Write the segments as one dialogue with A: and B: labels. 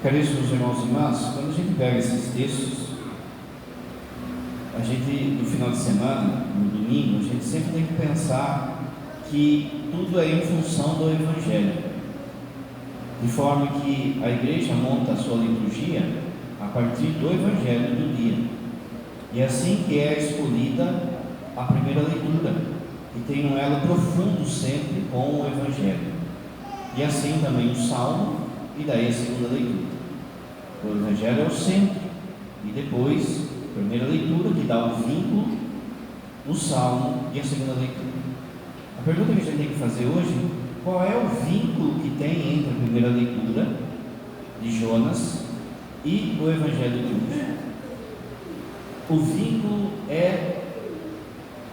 A: Caríssimos irmãos e irmãs, quando a gente pega esses textos, a gente, no final de semana, no domingo, a gente sempre tem que pensar que tudo é em função do Evangelho, de forma que a igreja monta a sua liturgia a partir do Evangelho do dia, e é assim que é escolhida a primeira leitura, e tem um elo profundo sempre com o Evangelho, e assim também o Salmo, e daí a segunda leitura. O Evangelho é o centro, e depois a primeira leitura que dá o vínculo, o Salmo e a segunda leitura. A pergunta que a gente tem que fazer hoje: qual é o vínculo que tem entre a primeira leitura de Jonas e o Evangelho de hoje? O vínculo é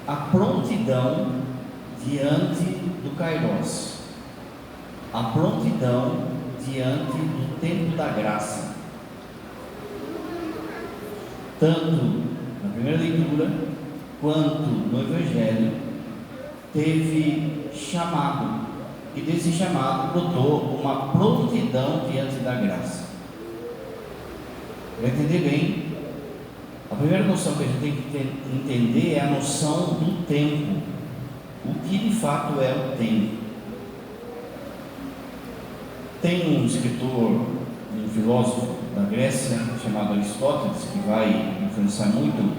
A: a prontidão diante do Kairos, a prontidão diante do tempo da graça. Tanto na primeira leitura quanto no Evangelho teve chamado, e desse chamado brotou uma prontidão diante da graça. Para entender bem, a primeira noção que a gente tem que entender é a noção do tempo. O que de fato é o tempo? Tem um escritor, um filósofo da Grécia chamado Aristóteles, que vai influenciar muito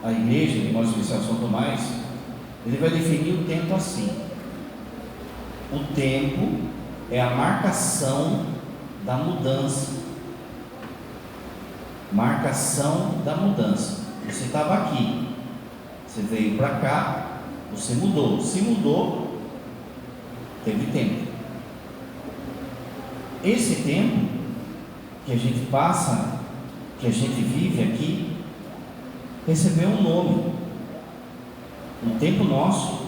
A: a igreja de nosso especial São Tomás. Ele vai definir o tempo assim: o tempo é a marcação da mudança. Marcação da mudança. Você estava aqui, você veio para cá, você mudou. Se mudou, teve tempo. Esse tempo que a gente passa, que a gente vive aqui, recebeu um nome. O tempo nosso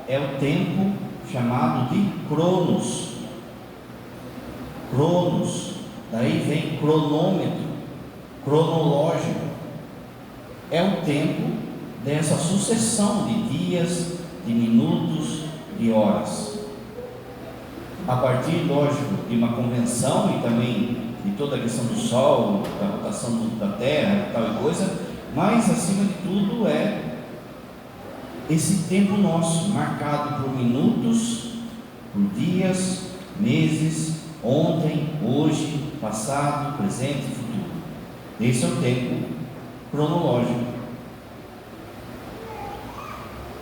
A: é o tempo chamado de Cronos. Cronos, daí vem cronômetro, cronológico. É o tempo dessa sucessão de dias, de minutos, de horas. A partir, lógico, de uma convenção e também de toda a questão do Sol, da rotação da Terra e tal e coisa, mas acima de tudo é esse tempo nosso, marcado por minutos, por dias, meses, ontem, hoje, passado, presente e futuro. Esse é o tempo cronológico.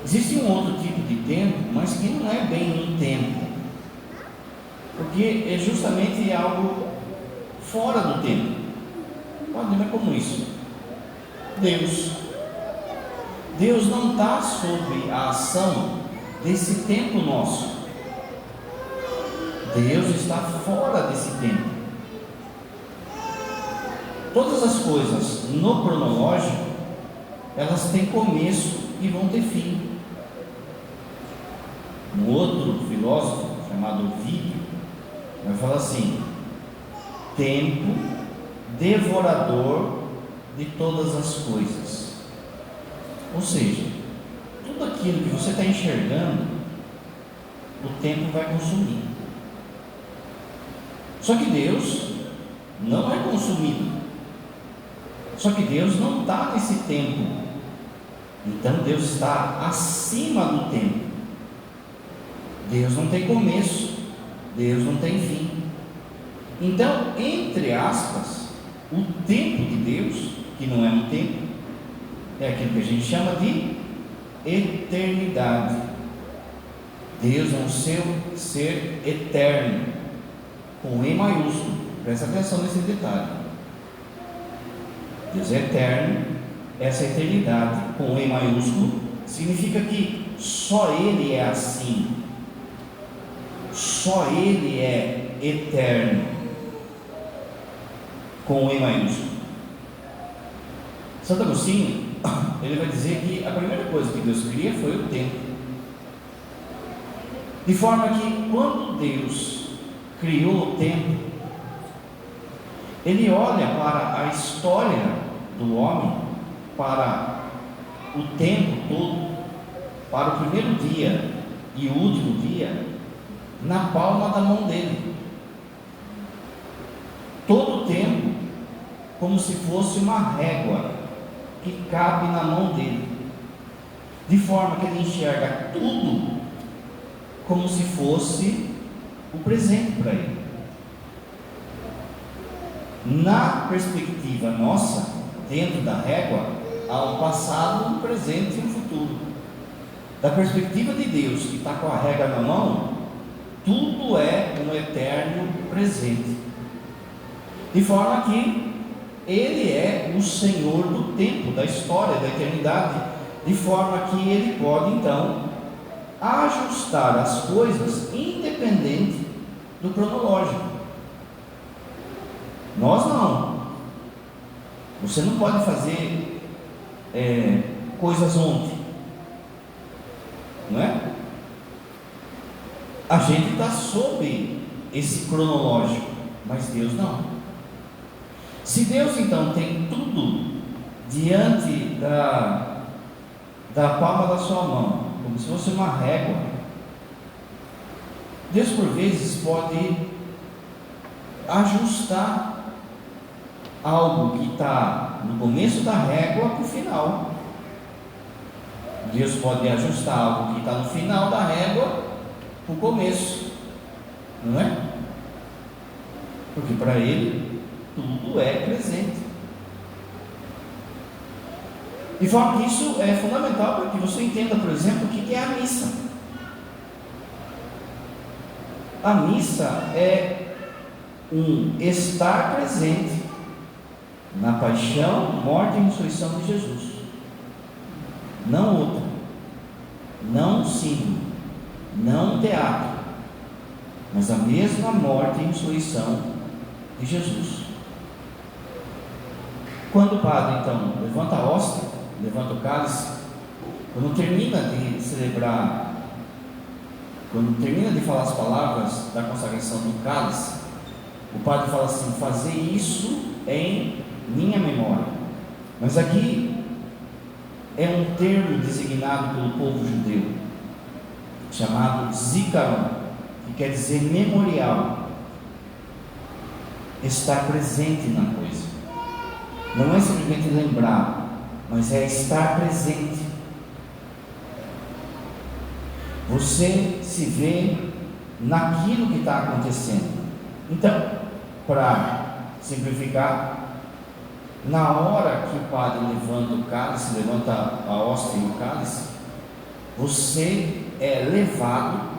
A: Existe um outro tipo de tempo, mas que não é bem um tempo, porque é justamente algo fora do tempo. Pode ver como isso. Deus não está sob a ação desse tempo nosso. Deus está fora desse tempo. Todas as coisas no cronológico, elas têm começo e vão ter fim. Um outro filósofo chamado Ovídio vai falar assim: tempo devorador de todas as coisas. Ou seja, tudo aquilo que você está enxergando, o tempo vai consumir. Só que Deus não é consumido. Só que Deus não está nesse tempo. Então Deus está acima do tempo. Deus não tem começo, Deus não tem fim. Então, entre aspas, o tempo de Deus, que não é um tempo, é aquilo que a gente chama de eternidade. Deus é um ser eterno, com E maiúsculo. Presta atenção nesse detalhe. Deus é eterno. Essa eternidade com E maiúsculo significa que só Ele é assim, só Ele é eterno, com E maiúsculo. Santo Agostinho, ele vai dizer que a primeira coisa que Deus cria foi o tempo, de forma que quando Deus criou o tempo, Ele olha para a história do homem, para o tempo todo, para o primeiro dia e o último dia, na palma da mão dele. Todo como se fosse uma régua que cabe na mão dele, de forma que ele enxerga tudo como se fosse o presente para ele. Na perspectiva nossa, dentro da régua, há um passado, um presente e um futuro. Da perspectiva de Deus, que está com a régua na mão, tudo é um eterno presente, de forma que Ele é o Senhor do tempo, da história, da eternidade, de forma que Ele pode então ajustar as coisas independente do cronológico. Nós não. Você não pode fazer coisas ontem, não é? A gente está sob esse cronológico, mas Deus não. Se Deus então tem tudo diante da palma da sua mão, como se fosse uma régua, Deus por vezes pode ajustar algo que está no começo da régua para o final. Deus pode ajustar algo que está no final da régua para o começo, não é? Porque para Ele tudo é presente. De forma que isso é fundamental para que você entenda, por exemplo, o que é a missa. A missa é um estar presente na paixão, morte e ressurreição de Jesus, não outra, não um símbolo, não um teatro, mas a mesma morte e ressurreição de Jesus. Quando o padre então levanta a hóstia, levanta o cálice, quando termina de celebrar, quando termina de falar as palavras da consagração do cálice, o padre fala assim: fazer isso em minha memória. Mas aqui é um termo designado pelo povo judeu, chamado zikaron, que quer dizer memorial, estar presente na coisa. Não é simplesmente lembrar, mas é estar presente. Você se vê naquilo que está acontecendo. Então, para simplificar, na hora que o padre levanta o cálice, levanta a hóstia e o cálice, você é levado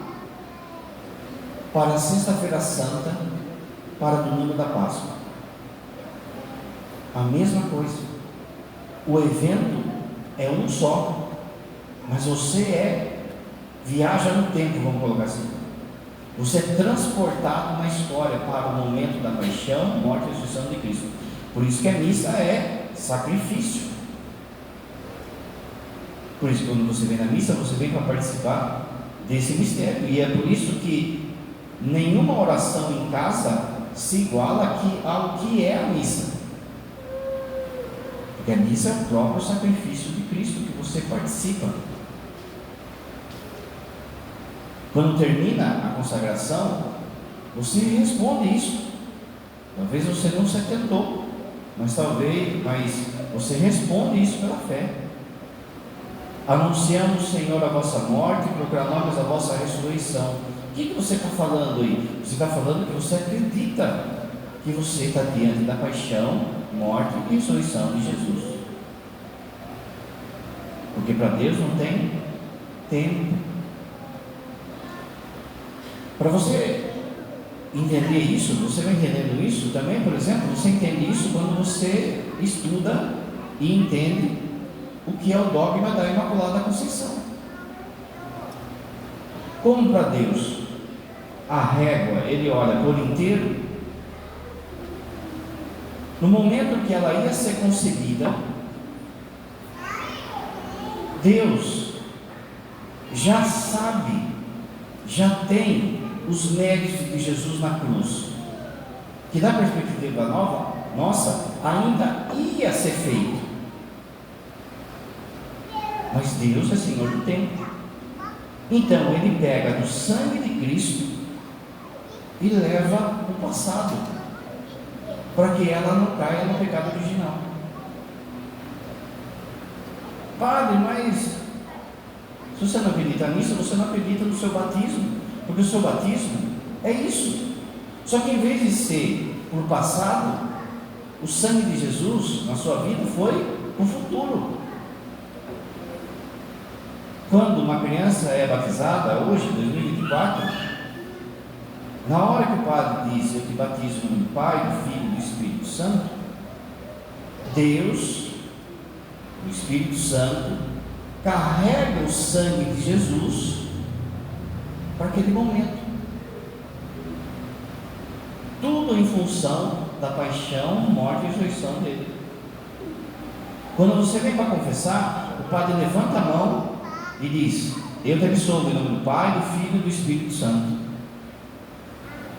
A: para a Sexta-feira Santa, para domingo da Páscoa. A mesma coisa. O evento é um só, mas você viaja no tempo, vamos colocar assim. Você é transportado na história para o momento da paixão, morte e ressurreição de Cristo. Por isso que a missa é sacrifício. Por isso, quando você vem na missa, você vem para participar desse mistério. E é por isso que nenhuma oração em casa se iguala ao que é a missa. Porque a missa é o próprio sacrifício de Cristo que você participa. Quando termina a consagração, você responde isso. Talvez você não se atentou, mas você responde isso pela fé. Anunciamos, Senhor, a vossa morte e proclamamos a vossa ressurreição. O que você está falando aí? Você está falando que você acredita que você está diante da paixão, morte e ressurreição de Jesus. Porque para Deus não tem tempo. Para você entender isso, você vai entendendo isso também, por exemplo, você entende isso quando você estuda e entende o que é o dogma da Imaculada Conceição. Como para Deus a régua, Ele olha por inteiro, no momento que ela ia ser concebida, Deus já sabe, já tem os méritos de Jesus na cruz, que na perspectiva nossa, ainda ia ser feito. Mas Deus é Senhor do tempo. Então Ele pega do sangue de Cristo e leva o passado. para que ela não caia no pecado original. Padre, mas se você não acredita nisso, você não acredita no seu batismo, porque o seu batismo é isso. Só que em vez de ser por passado, o sangue de Jesus na sua vida foi no futuro. Quando uma criança é batizada, hoje, 2024, na hora que o padre diz: eu te batizo em nome do Pai, do Filho e do Espírito Santo, Deus, o Espírito Santo, carrega o sangue de Jesus para aquele momento. Tudo em função da paixão, morte e ressurreição dele. Quando você vem para confessar, o padre levanta a mão e diz: eu te absolvo em nome do Pai, do Filho e do Espírito Santo.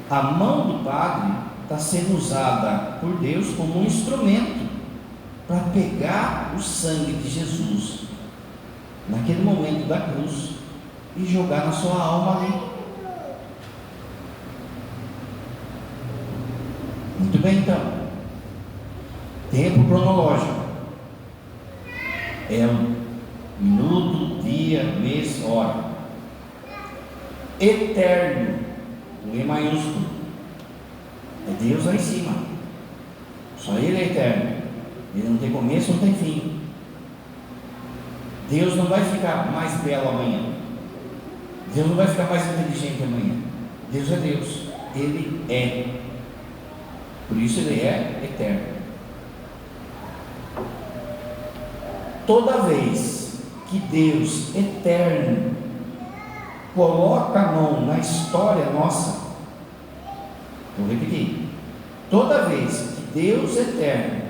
A: A mão do padre está sendo usada por Deus como um instrumento para pegar o sangue de Jesus naquele momento da cruz e jogar na sua alma ali. Muito bem, então. Tempo cronológico é um minuto, dia, mês, hora. Eterno, um E maiúsculo, é Deus lá em cima. Só Ele é eterno. Ele não tem começo, não tem fim. Deus não vai ficar mais belo amanhã. Deus não vai ficar mais inteligente amanhã. Deus é Deus. Ele é. Por isso Ele é eterno. Toda vez que Deus eterno coloca a mão na história nossa, vou repetir, toda vez que Deus eterno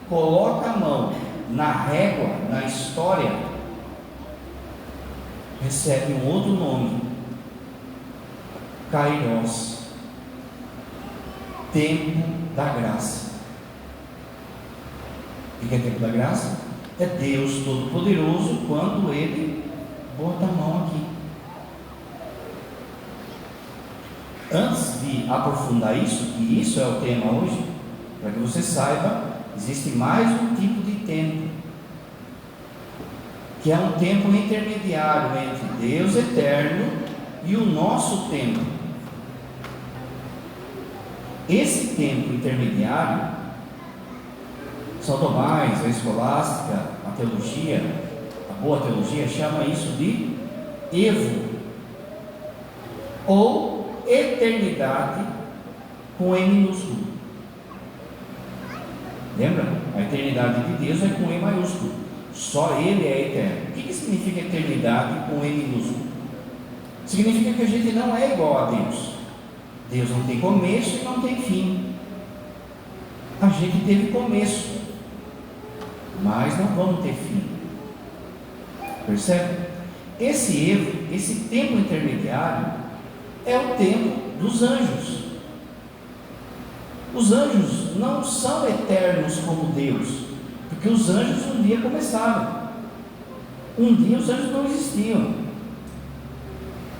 A: coloca a mão na régua, na história, recebe um outro nome: Kairos, tempo da graça. O que é tempo da graça? É Deus Todo-Poderoso quando Ele bota a mão aqui. Antes de aprofundar isso, e isso é o tema hoje, para que você saiba, existe mais um tipo de tempo, que é um tempo intermediário entre Deus eterno e o nosso tempo. Esse tempo intermediário, São Tomás, a escolástica, a teologia, a boa teologia, chama isso de evo, ou eternidade com E minúsculo. Lembra? A eternidade de Deus é com E maiúsculo. Só Ele é eterno. O que significa eternidade com E minúsculo? Significa que a gente não é igual a Deus. Deus não tem começo e não tem fim. A gente teve começo, mas não vamos ter fim. Percebe? Esse evo, esse tempo intermediário, é o tempo dos anjos. Os anjos não são eternos como Deus, porque os anjos um dia começaram. Um dia os anjos não existiam.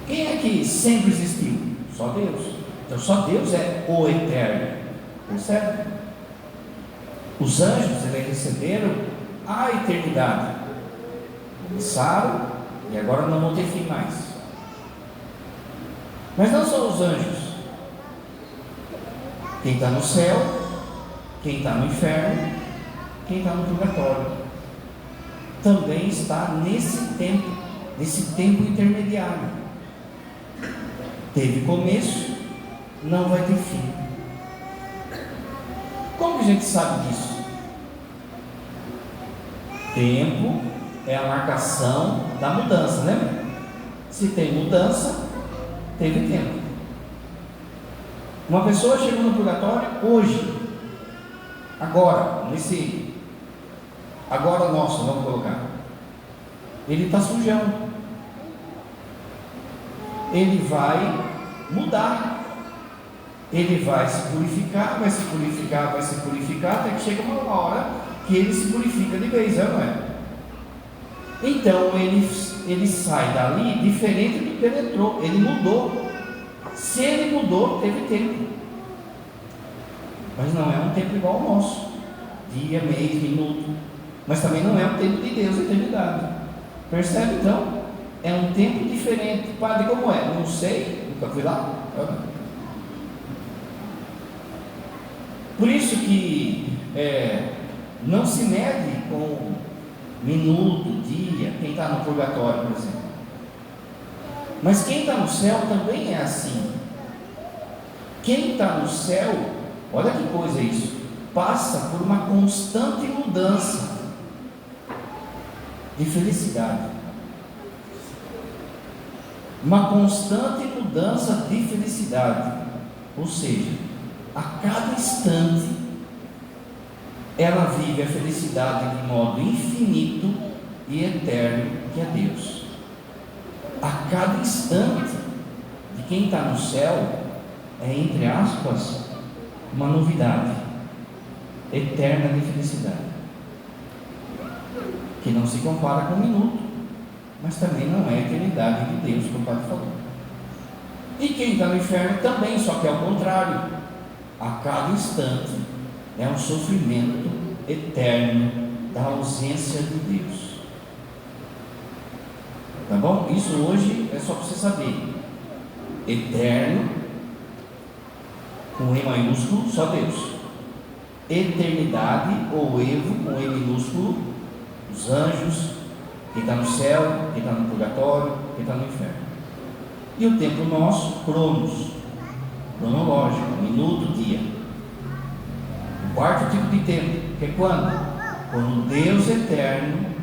A: Quem é que sempre existiu? Só Deus. Então só Deus é o eterno. Percebe? Os anjos, eles receberam a eternidade. Começaram e agora não vão ter fim mais. Mas não só os anjos. Quem está no céu, quem está no inferno, quem está no purgatório, também está nesse tempo intermediário. Teve começo, não vai ter fim. Como que a gente sabe disso? Tempo é a marcação da mudança, lembra? Se tem mudança, teve tempo. Uma pessoa chegou no purgatório hoje, agora nosso, vamos colocar. Ele está sujão. Ele vai mudar. Ele vai se purificar, vai se purificar, vai se purificar, até que chega uma hora que ele se purifica de vez, não é? Então ele sai dali diferente do que ele entrou. Ele mudou. Se ele mudou, teve tempo. Mas não é um tempo igual ao nosso, dia, mês, minuto. Mas também não é o tempo de Deus, a eternidade. Percebe então? É um tempo diferente. Padre, como é? Não sei, nunca fui lá. Por isso que não se mede com minuto, dia, quem está no purgatório, por exemplo. Mas quem está no céu também é assim. Quem está no céu, olha que coisa isso, passa por uma constante mudança de felicidade. Uma constante mudança de felicidade. Ou seja, a cada instante ela vive a felicidade de modo infinito e eterno, que é Deus. A cada instante de quem está no céu é, entre aspas, uma novidade eterna de felicidade, que não se compara com um minuto, mas também não é a eternidade de Deus, como o Padre falou. E quem está no inferno também, só que é o contrário. A cada instante é um sofrimento eterno da ausência de Deus. Tá bom? Isso hoje é só para você saber. Eterno, com E maiúsculo, só Deus. Eternidade, ou Evo, com E minúsculo, os anjos, quem está no céu, quem está no purgatório, quem está no inferno. E o tempo nosso, cronos, cronológico, minuto, dia. O quarto tipo de tempo, que é quando? Quando Deus eterno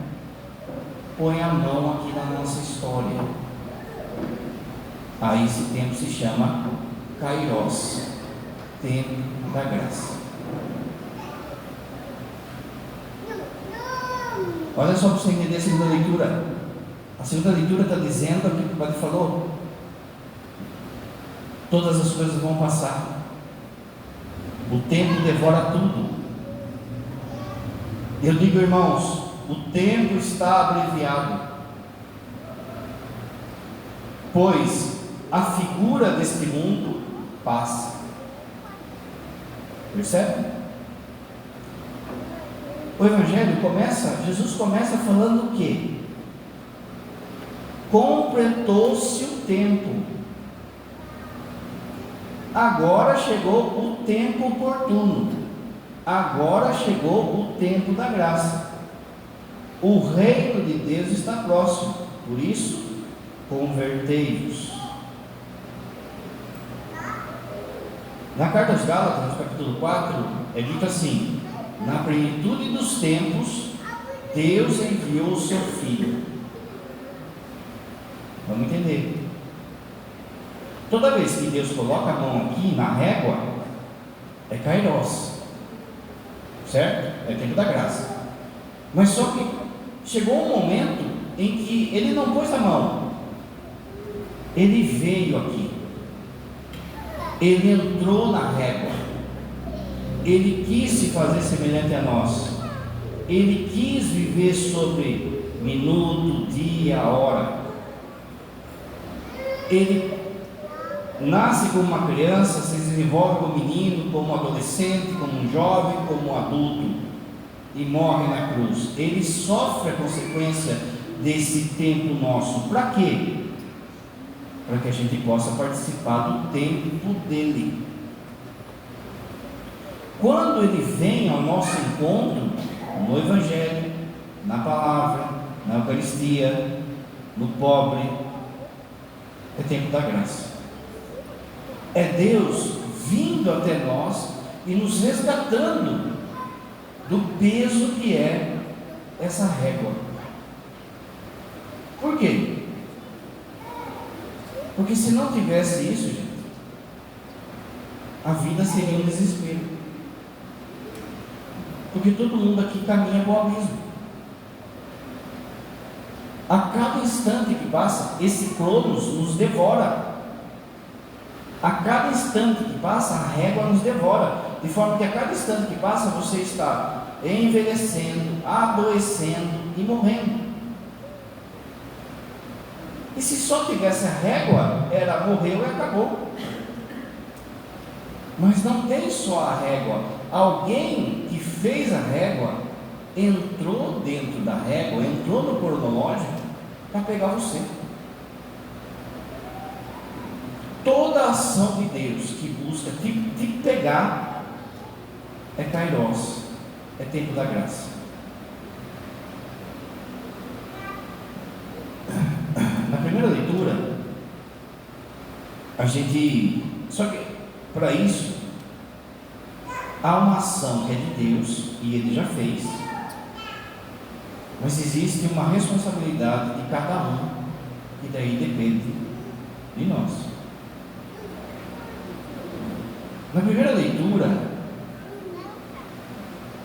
A: põe a mão aqui na nossa história. Aí esse tempo se chama Kairos, tempo da graça. Olha só para você entender a segunda leitura. A segunda leitura está dizendo aquilo que o Padre falou: todas as coisas vão passar, o tempo devora tudo. Eu digo, irmãos, o tempo está abreviado, pois a figura deste mundo passa. Percebe? O Evangelho Jesus começa falando o quê? Completou-se o tempo. Agora chegou o tempo oportuno. Agora chegou o tempo da graça. O reino de Deus está próximo. Por isso, convertei-vos. Na carta aos Gálatas, no capítulo 4, é dito assim: na plenitude dos tempos, Deus enviou o seu Filho. Vamos entender. Toda vez que Deus coloca a mão aqui na régua, é Kairos, certo? É tempo da graça. Mas só que chegou um momento em que Ele não pôs a mão, Ele veio aqui, Ele entrou na régua, Ele quis se fazer semelhante a nós, Ele quis viver sobre minuto, dia, hora. Ele nasce como uma criança, se desenvolve como menino, como adolescente, como um jovem, como um adulto, e morre na cruz. Ele sofre a consequência desse tempo nosso. Para quê? Para que a gente possa participar do tempo dele. Quando ele vem ao nosso encontro, no Evangelho, na palavra, na Eucaristia, no pobre, é tempo da graça. É Deus vindo até nós e nos resgatando do peso que é essa régua. Por quê? Porque se não tivesse isso, gente, a vida seria um desespero. Porque todo mundo aqui caminha para o abismo. A cada instante que passa, esse cronos nos devora. A cada instante que passa, a régua nos devora. De forma que a cada instante que passa, você está envelhecendo, adoecendo e morrendo. E se só tivesse a régua, era morreu e acabou. Mas não tem só a régua. Alguém que fez a régua entrou dentro da régua, entrou no cronológico para pegar você. Toda ação de Deus que busca te pegar é kairos, é tempo da graça. Na primeira leitura, só que para isso há uma ação que é de Deus e Ele já fez, mas existe uma responsabilidade de cada um, e daí depende de nós. Na primeira leitura,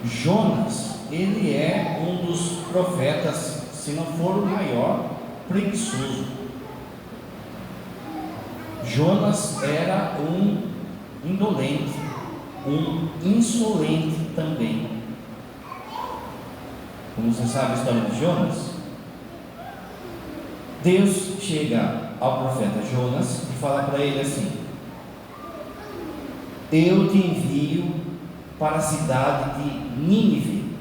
A: Jonas, ele é um dos profetas, se não for o maior, preguiçoso. Jonas era um indolente, um insolente também. Como você sabe a história de Jonas, Deus chega ao profeta Jonas e fala para ele assim: eu te envio para a cidade de Nínive.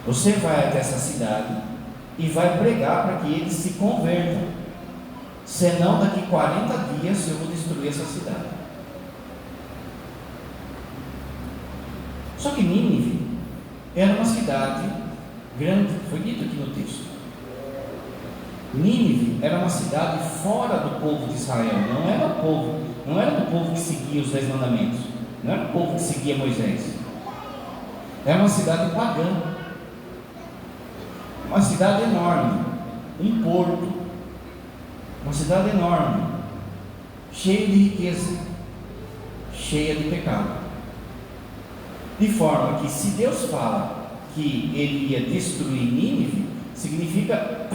A: Você vai até essa cidade e vai pregar para que eles se convertam, senão daqui 40 dias eu vou destruir essa cidade. Só que Nínive era uma cidade grande, foi dito aqui no texto. Nínive era uma cidade fora do povo de Israel, não era do povo que seguia os 10 mandamentos, não era o povo que seguia Moisés. Era uma cidade pagã, uma cidade enorme, um porto, uma cidade enorme, cheia de riqueza, cheia de pecado. De forma que, se Deus fala que Ele ia destruir Nínive, significa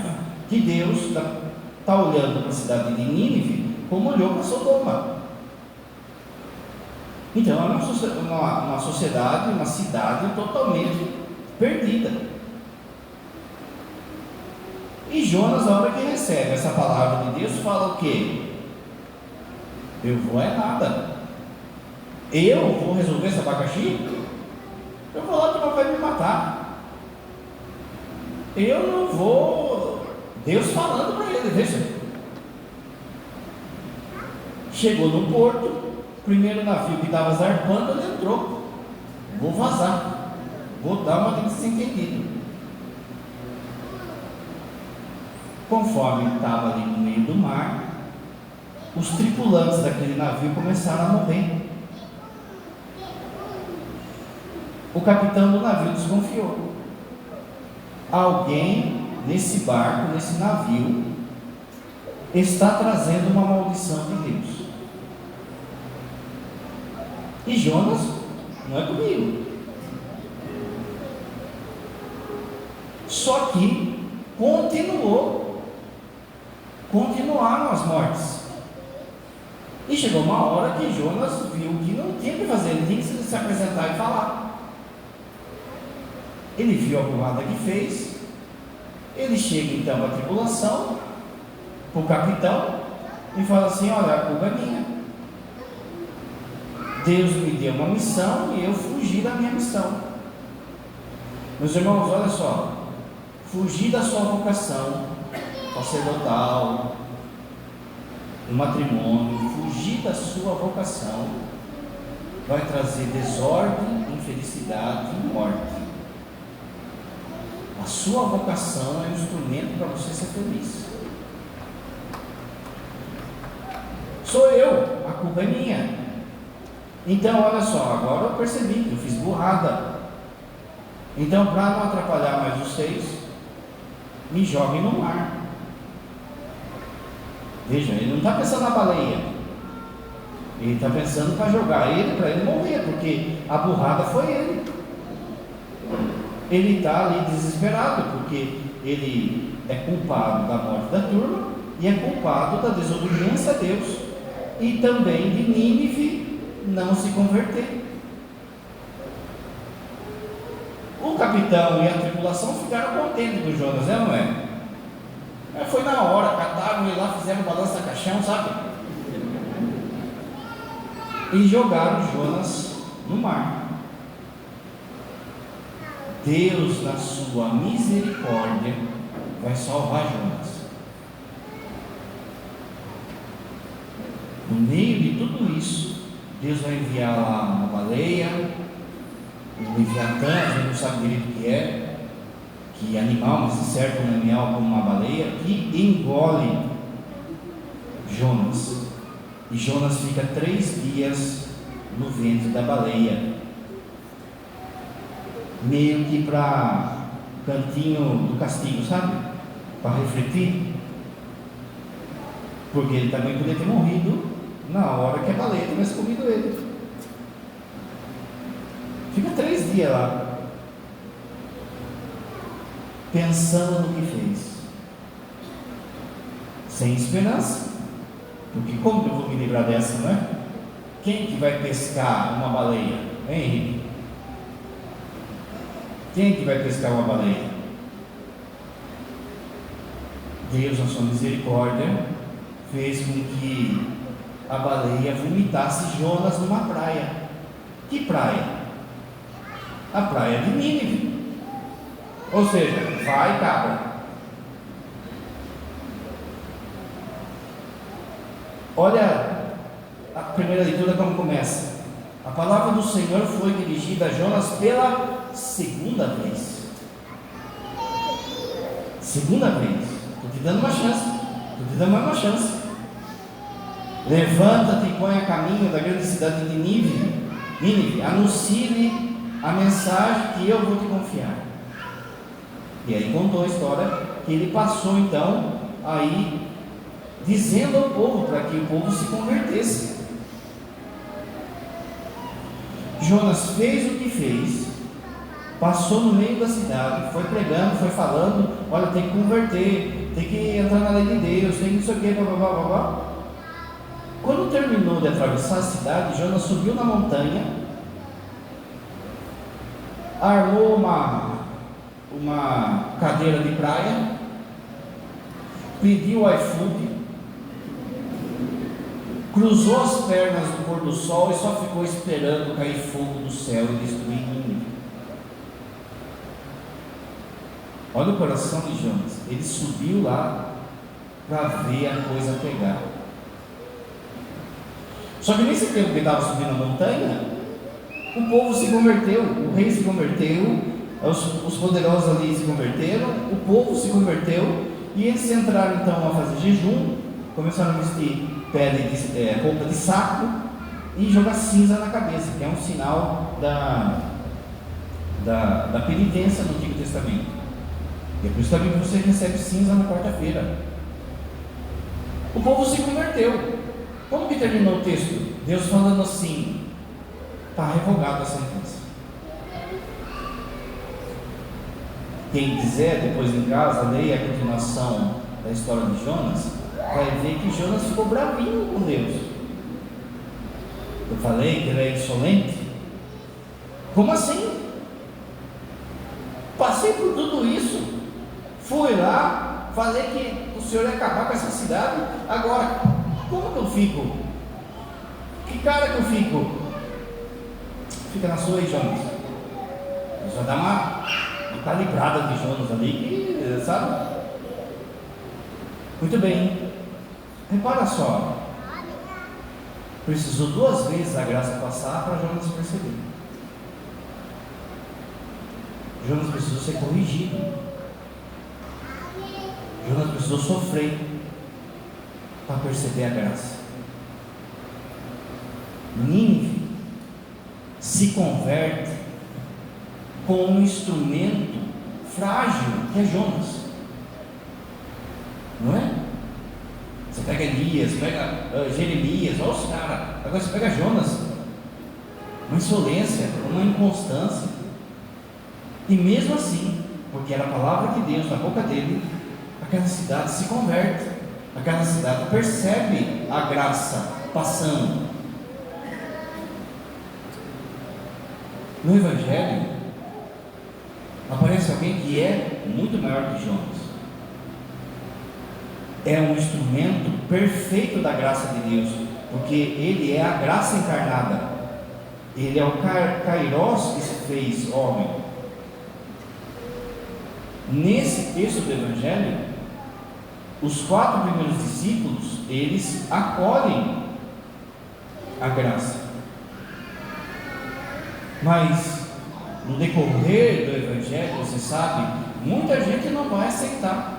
A: que Deus está olhando para a cidade de Nínive como olhou para Sodoma. Então é uma sociedade, uma cidade totalmente perdida. E Jonas, na hora que recebe essa palavra de Deus, fala o quê? Eu vou é nada. Eu vou resolver esse abacaxi? Eu vou lá que não vai me matar. Eu não vou. Deus falando para ele, veja. Chegou no porto, primeiro navio que estava zarpando, ele entrou. Vou vazar. Vou dar uma desentendido. Conforme estava ali no meio do mar, os tripulantes daquele navio começaram a morrer. O capitão do navio desconfiou. Alguém nesse barco, nesse navio, está trazendo uma maldição de Deus. E Jonas, não é comigo. Só que continuaram as mortes. E chegou uma hora que Jonas viu que não tinha o que fazer, ele tinha que se apresentar e falar. Ele viu a burrada que fez. Ele chega então para a tripulação, para o capitão, e fala assim: olha, a culpa é minha. Deus me deu uma missão e eu fugi da minha missão. Meus irmãos, olha só, fugir da sua vocação sacerdotal, no matrimônio, fugir da sua vocação vai trazer desordem, infelicidade e morte. A sua vocação é um instrumento para você ser feliz. Sou eu, a culpa é minha. Então, olha só, agora eu percebi que eu fiz burrada. Então, para não atrapalhar mais vocês, me joguem no mar. Veja, ele não está pensando na baleia. Ele está pensando para jogar ele, para ele morrer, porque a burrada foi ele. Ele está ali desesperado, porque ele é culpado da morte da turma e é culpado da desobediência a Deus e também de Nínive não se converter. O capitão e a tripulação ficaram contentes com Jonas, não é? Foi na hora, cataram ele lá, fizeram balança caixão, sabe? e jogaram Jonas no mar. Deus, na sua misericórdia, vai salvar Jonas. No meio de tudo isso, Deus vai enviar lá uma baleia, um leviatã, a gente não sabe direito o que animal, mas de certo um animal como uma baleia, que engole Jonas. E Jonas fica 3 dias no ventre da baleia, meio que para cantinho do castigo, sabe? Para refletir, porque ele também poderia ter morrido na hora que a baleia tivesse comido ele. Fica 3 dias lá, pensando no que fez, sem esperança, porque como eu vou me livrar dessa, não é? Quem que vai pescar uma baleia? Hein, Henrique? Quem que vai pescar uma baleia? Deus, na sua misericórdia, fez com que a baleia vomitasse Jonas numa praia. Que praia? A praia de Nínive. Ou seja, vai, cabra. Olha a primeira leitura como começa. A palavra do Senhor foi dirigida a Jonas pela segunda vez. Segunda vez. Estou te dando uma chance. Estou te dando mais uma chance. Levanta-te e põe a caminho da grande cidade de Nínive. Anuncie-lhe a mensagem que eu vou te confiar. E aí contou a história que ele passou então aí dizendo ao povo, para que o povo se convertesse. Jonas fez o que fez, passou no meio da cidade, foi pregando, foi falando, olha, tem que converter, tem que entrar na lei de Deus, tem que não sei o que, blá, blá, blá, blá. Quando terminou de atravessar a cidade, Jonas subiu na montanha, armou uma cadeira de praia, pediu iFood, cruzou as pernas no pôr do sol e só ficou esperando cair fogo do céu e destruir Nínive. Olha o coração de Jonas. Ele subiu lá para ver a coisa pegar. Só que nesse tempo que ele estava subindo a montanha, o povo se converteu, o rei se converteu, os poderosos ali se converteram, o povo se converteu, e eles entraram então a fazer jejum, começaram a vestir roupa de saco e jogar cinza na cabeça, que é um sinal da penitência no Antigo Testamento. E é por isso também que você recebe cinza na quarta-feira. O povo se converteu. Como que terminou o texto? Deus falando assim: está revogada a sentença. Quem quiser depois em casa leia a continuação da história de Jonas, vai ver que Jonas ficou bravinho com Deus. Eu falei que ele é insolente. Como assim? Passei por tudo isso, fui lá, falei que o Senhor ia acabar com essa cidade. Agora, como que eu fico? Que cara que eu fico? Fica na sua aí, Jonas. Deus vai dar uma calibrada de Jonas ali, que, sabe? Muito bem. Repara só, precisou 2 vezes a graça passar para Jonas perceber. Jonas precisou ser corrigido. Jonas precisou sofrer para perceber a graça. Nínive se converte com um instrumento frágil que é Jonas, não é? Você pega Elias, pega Jeremias, olha os caras. Agora você pega Jonas, uma insolência, uma inconstância. E mesmo assim, porque era a palavra de Deus na boca dele, aquela cidade se converte, aquela cidade percebe a graça passando. No Evangelho aparece alguém que é muito maior que Jonas. É um instrumento perfeito da graça de Deus, porque Ele é a graça encarnada, Ele é o Kairos que se fez homem. Nesse texto do Evangelho, os 4 primeiros discípulos, eles acolhem a graça, mas no decorrer do Evangelho, você sabe, muita gente não vai aceitar.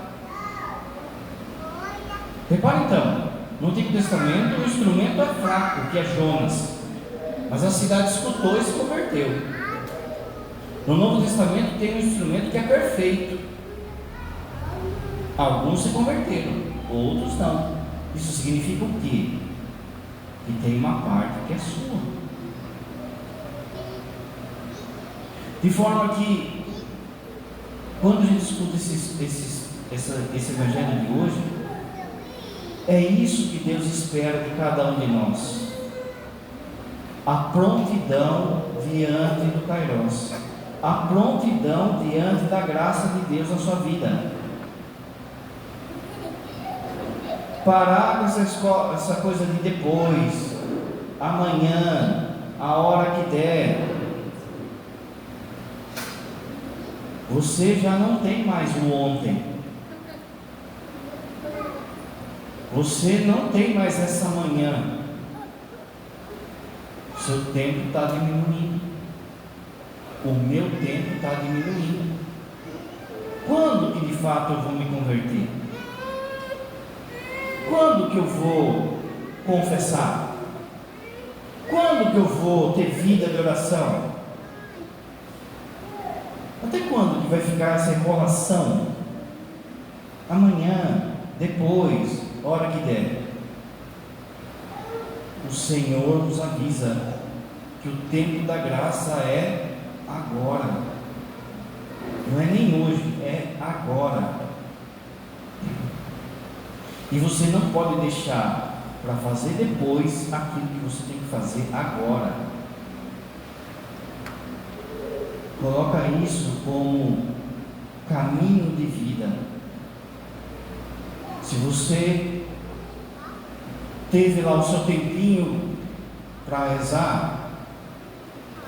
A: Repare então, no Antigo Testamento o instrumento é fraco, que é Jonas, mas a cidade escutou e se converteu. No Novo Testamento tem um instrumento que é perfeito. Alguns se converteram, outros não. Isso significa o quê? Que tem uma parte que é sua. De forma que, quando a gente escuta esse Evangelho de hoje, é isso que Deus espera de cada um de nós: a prontidão diante do Kairos, a prontidão diante da graça de Deus na sua vida. Parar com essa coisa de depois, amanhã, a hora que der. Você já não tem mais o ontem. Você não tem mais essa manhã. Seu tempo está diminuindo. O meu tempo está diminuindo. Quando que de fato eu vou me converter? Quando que eu vou confessar? Quando que eu vou ter vida de oração? Até quando que vai ficar essa enrolação? Amanhã, depois, hora que der. O Senhor nos avisa que o tempo da graça é agora. Não é nem hoje, é agora. E você não pode deixar para fazer depois aquilo que você tem que fazer agora. Coloca isso como caminho de vida. Se você teve lá o seu tempinho para rezar,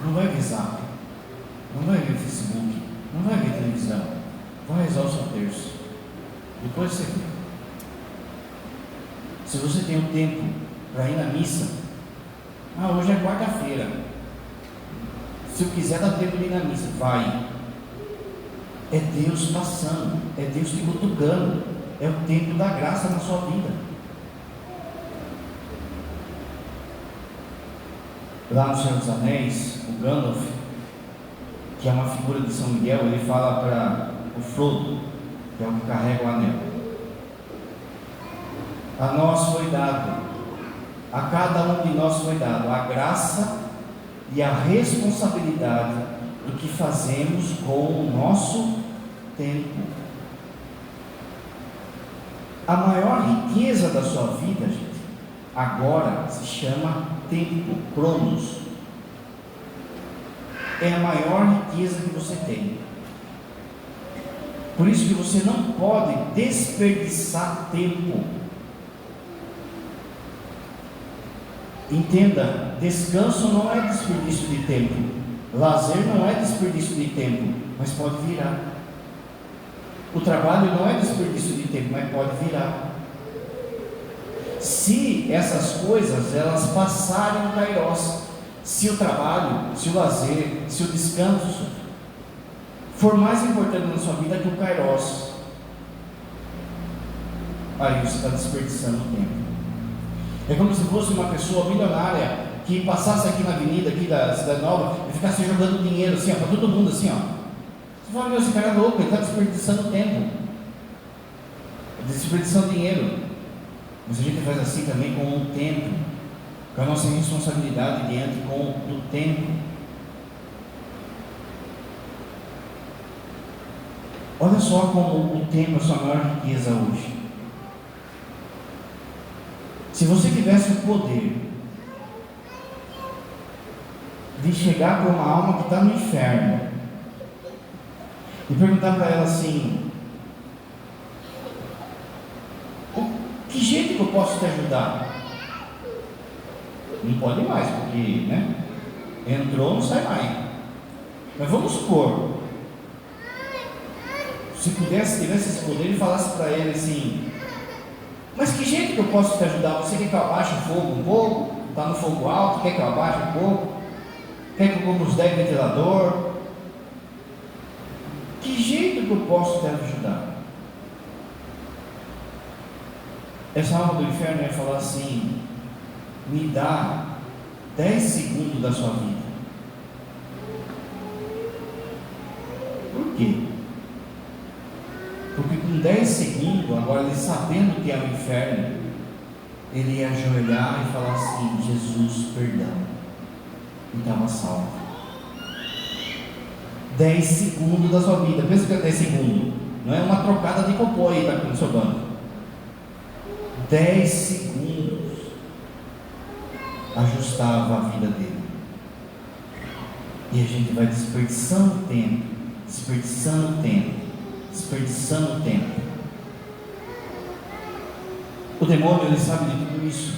A: não vai ver Zap, não vai ver Facebook, não vai ver televisão, vai rezar o seu terço, depois você vê. Se você tem um tempo para ir na missa, hoje é quarta-feira, se eu quiser dar tempo de ir na missa, vai. É Deus passando, é Deus te cutucando, é o tempo da graça na sua vida. Lá no Senhor dos Anéis, o Gandalf, que é uma figura de São Miguel, ele fala para o Frodo, que é o que carrega o anel: a nós foi dado, a cada um de nós foi dado a graça e a responsabilidade do que fazemos com o nosso tempo. A maior riqueza da sua vida, gente, agora se chama tempo, cronos. É a maior riqueza que você tem. Por isso que você não pode desperdiçar tempo. Entenda, descanso não é desperdício de tempo, lazer não é desperdício de tempo, mas pode virar. O trabalho não é desperdício de tempo, mas pode virar. Se essas coisas elas passarem o Kairos, se o trabalho, se o lazer, se o descanso for mais importante na sua vida que o Kairos, aí você está desperdiçando o tempo. É como se fosse uma pessoa milionária que passasse aqui na avenida aqui da Cidade Nova e ficasse jogando dinheiro assim, para todo mundo assim, Você fala: meu, esse cara é louco, ele está desperdiçando tempo, desperdiçando dinheiro. Mas a gente faz assim também com o tempo, com a nossa responsabilidade diante do tempo. Olha só como o tempo é a sua maior riqueza hoje. Se você tivesse o poder de chegar para uma alma que está no inferno e perguntar para ela assim: que jeito que eu posso te ajudar? Não pode mais, porque, né? Entrou, não sai mais. Mas vamos supor, se tivesse esse poder e falasse para ele assim: mas que jeito que eu posso te ajudar? Você quer que eu abaixe o fogo um pouco? Está no fogo alto, quer que eu abaixe um pouco? Quer que eu compre uns 10 ventilador? Que jeito que eu posso te ajudar? Essa alma do inferno ia falar assim: me dá 10 segundos da sua vida. Por quê? Porque com 10 segundos, agora ele sabendo que é o inferno, ele ia ajoelhar e falar assim: Jesus, perdão, e estava salvo. 10 segundos da sua vida. Pensa que é 10 segundos, não é uma trocada de cocô aí no seu banco. 10 segundos ajustava a vida dele. E a gente vai desperdiçando tempo, desperdiçando tempo, desperdiçando tempo. O demônio, ele sabe de tudo isso.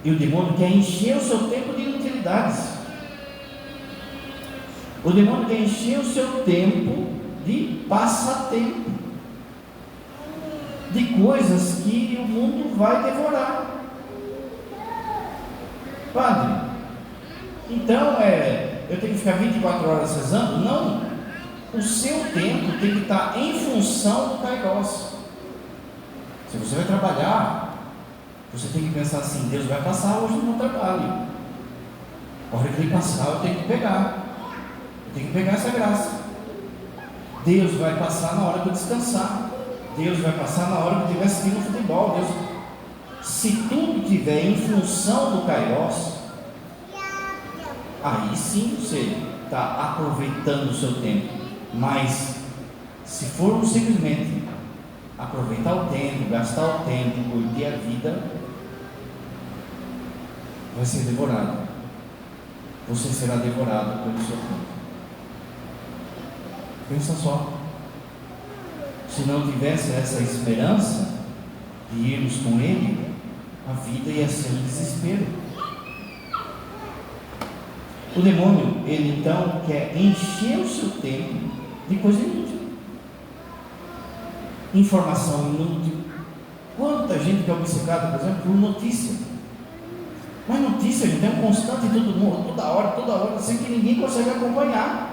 A: E o demônio quer encher o seu tempo de inutilidades. O demônio quer encher o seu tempo de passatempo, de coisas que o mundo vai devorar. Padre, então eu tenho que ficar 24 horas rezando? Não. O seu tempo tem que estar em função do Kairos. Se você vai trabalhar, você tem que pensar assim: Deus vai passar hoje no meu trabalho. A hora que ele passar, eu tenho que pegar. Eu tenho que pegar essa graça. Deus vai passar na hora que eu descansar. Deus vai passar na hora que eu estiver assistindo futebol. Deus... Se tudo estiver em função do Kairos, aí sim você está aproveitando o seu tempo. Mas se formos simplesmente aproveitar o tempo, gastar o tempo, curtir a vida, vai ser devorado. Você será devorado pelo seu tempo. Pensa só. Se não tivesse essa esperança de irmos com Ele, a vida ia ser um desespero. O demônio, ele então quer encher o seu tempo de coisa inútil, informação inútil. Quanta gente que é obcecada, por exemplo, por notícia. Mas notícia, gente, é um constante toda hora, sem que ninguém consegue acompanhar.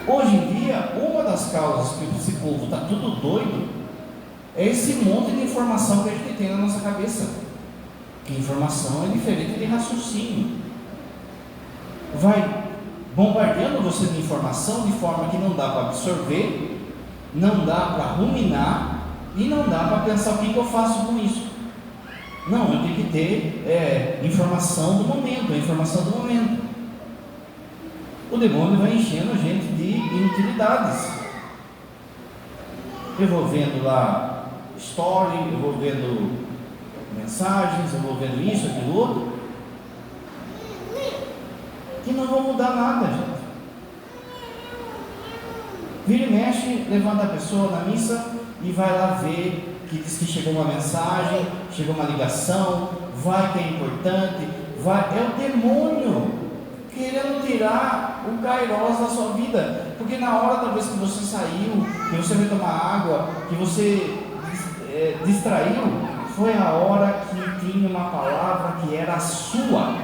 A: Hoje em dia, uma das causas que esse povo está tudo doido é esse monte de informação que a gente tem na nossa cabeça. Que informação é diferente de raciocínio. Vai bombardeando você de informação de forma que não dá para absorver, não dá para ruminar e não dá para pensar: o que eu faço com isso? Não, eu tenho que ter informação do momento, a informação do momento. O demônio vai enchendo a gente de inutilidades. Eu vou vendo lá story, eu vou vendo mensagens, eu vou vendo isso, aquilo, outro, que não vão mudar nada, gente. Vira e mexe, levanta a pessoa na missa e vai lá ver que diz que chegou uma mensagem, chegou uma ligação, vai que é importante, é o demônio querendo tirar o Kairos da sua vida, porque na hora talvez que você saiu, que você foi tomar água, que você distraiu, foi a hora que tinha uma palavra que era sua,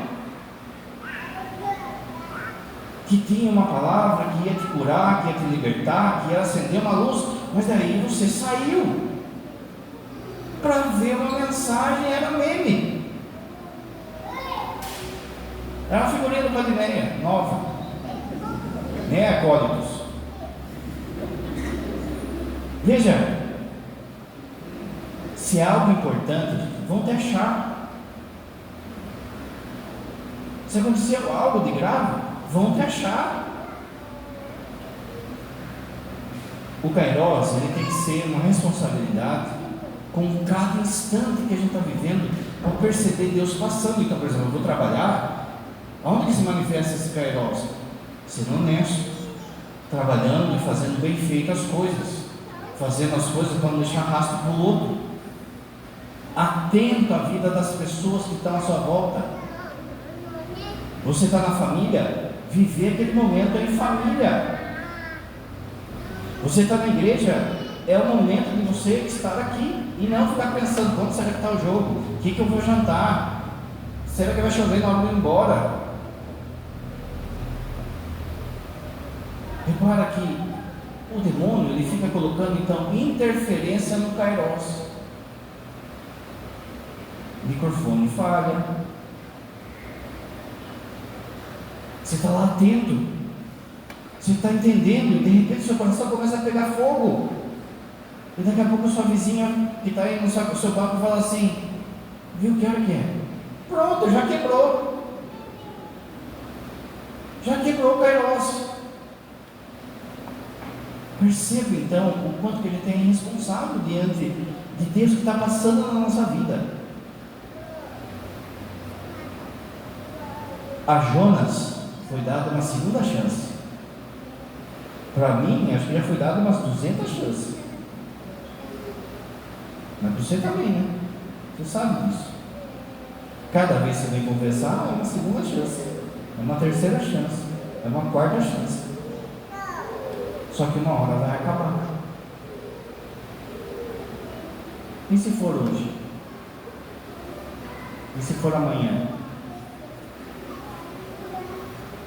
A: que tinha uma palavra que ia te curar, que ia te libertar, que ia acender uma luz, mas daí você saiu para ver uma mensagem, era meme. É uma figurinha do Vadimeia, nova, nem é códigos. Veja, se é algo importante, vão te achar. Se aconteceu algo de grave, vão te achar. O Kairos, ele tem que ser uma responsabilidade com cada instante que a gente está vivendo, para perceber Deus passando. Então, por exemplo, eu vou trabalhar. Onde que se manifesta esse Kairos? Sendo honesto, trabalhando e fazendo bem feito as coisas, fazendo as coisas para não deixar rastro para o outro, atento à vida das pessoas que estão à sua volta, Você está na família, viver aquele momento em família. Você está na igreja, é o momento de você estar aqui e não ficar pensando: quando será que está o jogo? O que eu vou jantar? Será que vai chover na hora de eu ir embora? Repara que o demônio, ele fica colocando então interferência no kairos. Microfone falha. Você está lá atento. Você está entendendo e de repente seu coração começa a pegar fogo. E daqui a pouco a sua vizinha que está aí no seu banco fala assim: viu que hora que é? Pronto, já quebrou. Já quebrou o kairos. Perceba então o quanto que ele tem responsável diante de Deus que está passando na nossa vida. A Jonas foi dada uma segunda chance. Para mim, acho que já foi dada umas 200 chances. Mas para você também, né? Você sabe disso. Cada vez que você vem conversar, é uma segunda chance, é uma terceira chance, é uma quarta chance. Só que uma hora vai acabar. E se for hoje? E se for amanhã?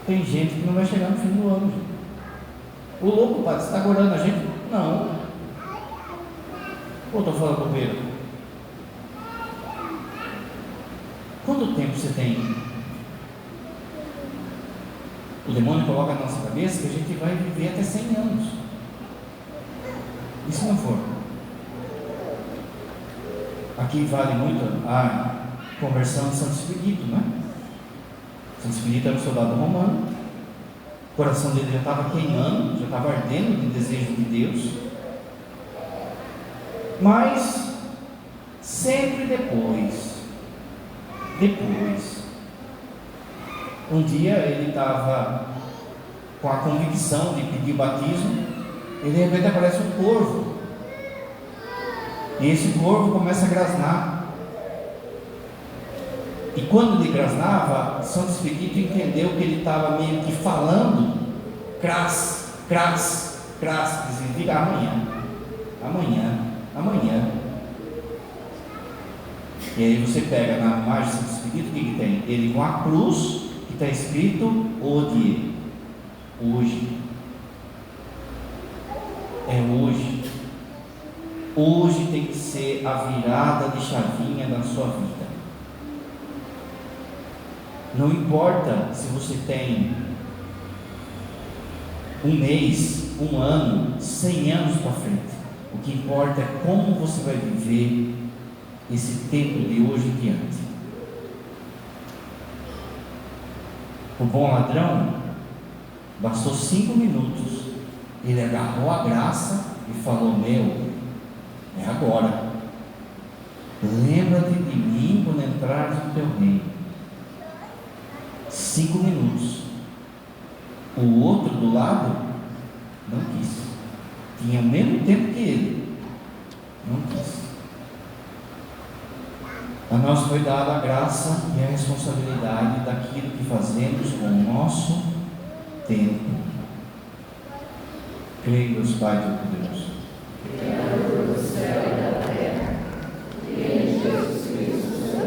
A: Tem gente que não vai chegar no fim do ano. O louco, padre, você está agorando a gente? Não. Ou estou falando bobeira? Quanto tempo você tem? O demônio coloca na nossa cabeça que a gente vai viver até 100 anos. E se não for? Aqui vale muito a conversão de Santo Expedito, né? Santo Expedito era um soldado romano. O coração dele já estava queimando, já estava ardendo de desejo de Deus. Mas sempre depois, um dia ele estava com a convicção de pedir batismo, e de repente aparece um corvo, e esse corvo começa a grasnar. E quando ele grasnava, Santo Expedito entendeu que ele estava meio que falando cras, cras, cras, que significa amanhã, amanhã, amanhã. E aí você pega na imagem de Santo Expedito, o que tem? Ele com a cruz, que está escrito Odie, hoje. É hoje. Hoje tem que ser a virada de chavinha da sua vida. Não importa se você tem um mês, um ano, 100 anos para frente. O que importa é como você vai viver esse tempo de hoje em diante. O bom ladrão, bastou 5 minutos, ele agarrou a graça e falou: meu, é agora. Lembra-te de mim quando entrares no teu reino. 5 minutos. O outro do lado não quis. Tinha o mesmo tempo que ele. Não quis. A nós foi dada a graça e a responsabilidade daquilo que fazemos com o nosso tempo. Creio, Deus Pai Todo-Poderoso.